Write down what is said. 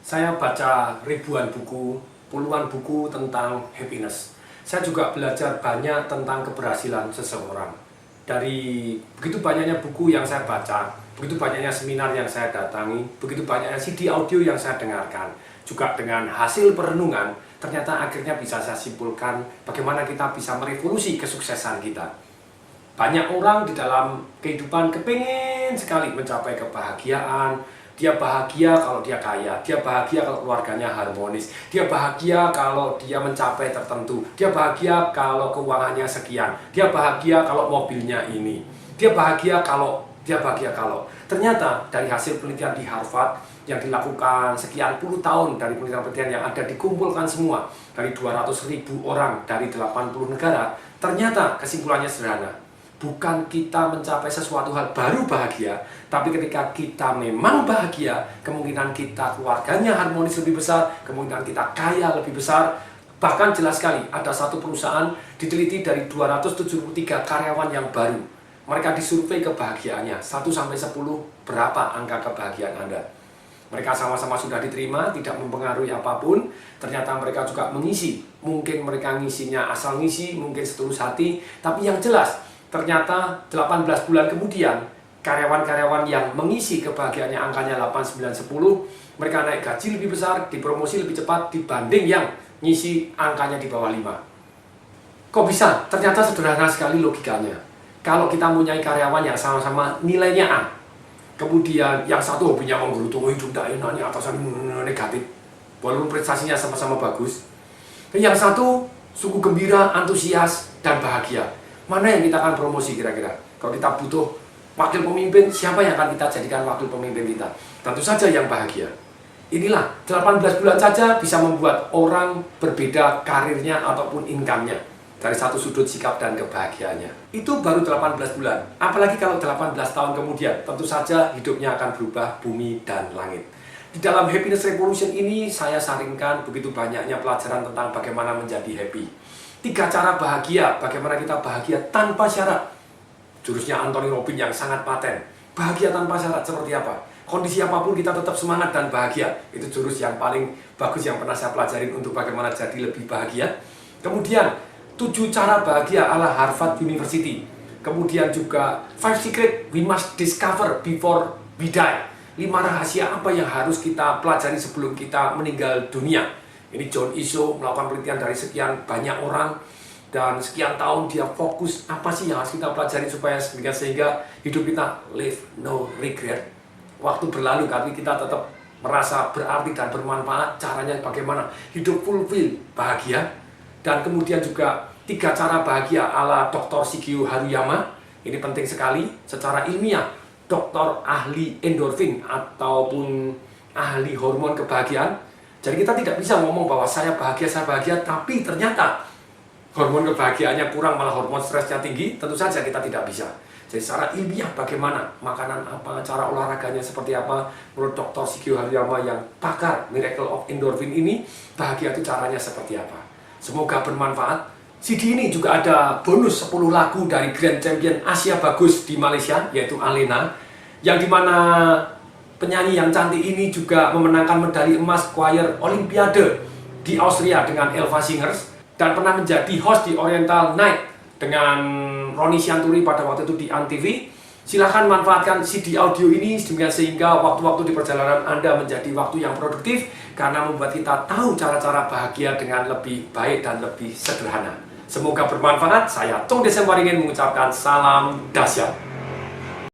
Saya baca ribuan buku, puluhan buku tentang happiness. Saya juga belajar banyak tentang keberhasilan seseorang. Dari begitu banyaknya buku yang saya baca, begitu banyaknya seminar yang saya datangi, begitu banyaknya CD audio yang saya dengarkan, juga dengan hasil perenungan, ternyata akhirnya bisa saya simpulkan bagaimana kita bisa merevolusi kesuksesan kita. Banyak orang di dalam kehidupan kepingin sekali mencapai kebahagiaan. Dia bahagia kalau dia kaya, dia bahagia kalau keluarganya harmonis, dia bahagia kalau dia mencapai tertentu, dia bahagia kalau keuangannya sekian, dia bahagia kalau mobilnya ini, dia bahagia kalau. Ternyata dari hasil penelitian di Harvard yang dilakukan sekian puluh tahun, dari penelitian-penelitian yang ada dikumpulkan semua dari 200.000 orang dari 80 negara, ternyata kesimpulannya sederhana. Bukan kita mencapai sesuatu hal baru bahagia, tapi ketika kita memang bahagia, kemungkinan kita keluarganya harmonis lebih besar, kemungkinan kita kaya lebih besar. Bahkan jelas sekali, ada satu perusahaan diteliti dari 273 karyawan yang baru. Mereka disurvei kebahagiaannya, 1-10 berapa angka kebahagiaan Anda. Mereka sama-sama sudah diterima, tidak mempengaruhi apapun. Ternyata mereka juga mengisi. Mungkin mereka ngisinya asal ngisi, mungkin setulus hati, tapi yang jelas, ternyata 18 bulan kemudian, karyawan-karyawan yang mengisi kebahagiaannya angkanya 8, 9, 10, mereka naik gaji lebih besar, dipromosi lebih cepat dibanding yang ngisi angkanya di bawah 5. Kok bisa? Ternyata sederhana sekali logikanya. Kalau kita mempunyai karyawan yang sama-sama nilainya A, kemudian yang satu hobinya menggerutu, hidup tak enaknya atasan negatif, walaupun prestasinya sama-sama bagus, dan yang satu sungguh gembira, antusias, dan bahagia. Mana yang kita akan promosi kira-kira? Kalau kita butuh wakil pemimpin, siapa yang akan kita jadikan wakil pemimpin kita? Tentu saja yang bahagia. Inilah, 18 bulan saja bisa membuat orang berbeda karirnya ataupun income-nya dari satu sudut sikap dan kebahagiaannya. Itu baru 18 bulan. Apalagi kalau 18 tahun kemudian, tentu saja hidupnya akan berubah bumi dan langit. Di dalam Happiness Revolution ini, saya saringkan begitu banyaknya pelajaran tentang bagaimana menjadi happy. 3 cara bahagia, bagaimana kita bahagia tanpa syarat. Jurusnya Anthony Robbins yang sangat paten. Bahagia tanpa syarat seperti apa? Kondisi apapun kita tetap semangat dan bahagia. Itu jurus yang paling bagus yang pernah saya pelajarin untuk bagaimana jadi lebih bahagia. Kemudian 7 cara bahagia ala Harvard University. Kemudian juga 5 secret we must discover before we die. 5 rahasia apa yang harus kita pelajari sebelum kita meninggal dunia. Ini John Iso melakukan penelitian dari sekian banyak orang, dan sekian tahun dia fokus apa sih yang harus kita pelajari supaya sehingga hidup kita live no regret. Waktu berlalu tapi kita tetap merasa berarti dan bermanfaat. Caranya bagaimana? Hidup fulfill, bahagia. Dan kemudian juga 3 cara bahagia ala Dr. Shigeo Haruyama. Ini penting sekali secara ilmiah. Dokter ahli endorfin ataupun ahli hormon kebahagiaan. Jadi kita tidak bisa ngomong bahwa saya bahagia, tapi ternyata hormon kebahagiaannya kurang, malah hormon stresnya tinggi. Tentu saja kita tidak bisa. Jadi secara ilmiah bagaimana, makanan apa, cara olahraganya seperti apa, menurut Dr. Shigeo Haruyama yang pakar Miracle of Endorphin ini, bahagia itu caranya seperti apa. Semoga bermanfaat. CD ini juga ada bonus 10 lagu dari Grand Champion Asia Bagus di Malaysia, yaitu Alena, yang dimana penyanyi yang cantik ini juga memenangkan medali emas choir Olimpiade di Austria dengan Elva Singers, dan pernah menjadi host di Oriental Night dengan Roni Sianturi pada waktu itu di Antv. Silahkan manfaatkan CD audio ini sehingga waktu-waktu di perjalanan Anda menjadi waktu yang produktif, karena membuat kita tahu cara-cara bahagia dengan lebih baik dan lebih sederhana. Semoga bermanfaat. Saya Tung Desem Waringin mengucapkan salam dahsyat.